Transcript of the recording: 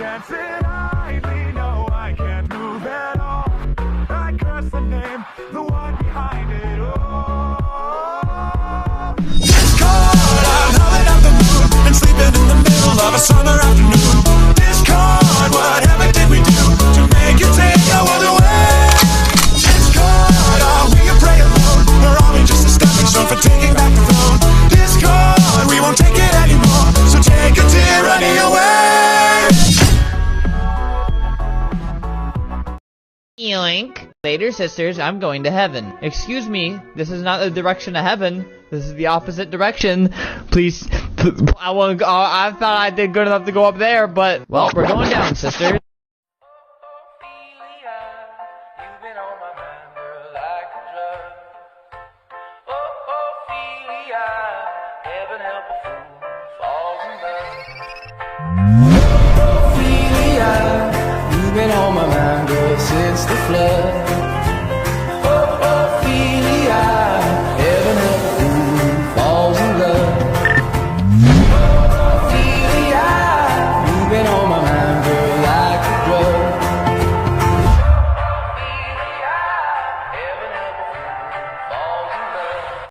can't sit idly, no, I can't move at all. I curse the name, the one behind it all. Discord, I'm howling out the moon and sleeping in the middle of a summer afternoon. Discord, whatever did we do to make you take our world away? Discord, are we a prey alone, or are we just a stepping stone for taking back the throne? Discord, we won't take it anymore, so take a tyranny away. Yoink. Later, sisters, I'm going to heaven. Excuse me, this is not the direction to heaven. This is the opposite direction. Please, I want to go. I thought I did good enough to go up there, but, well, we're going down, sisters. Heaven help a fool falls in love.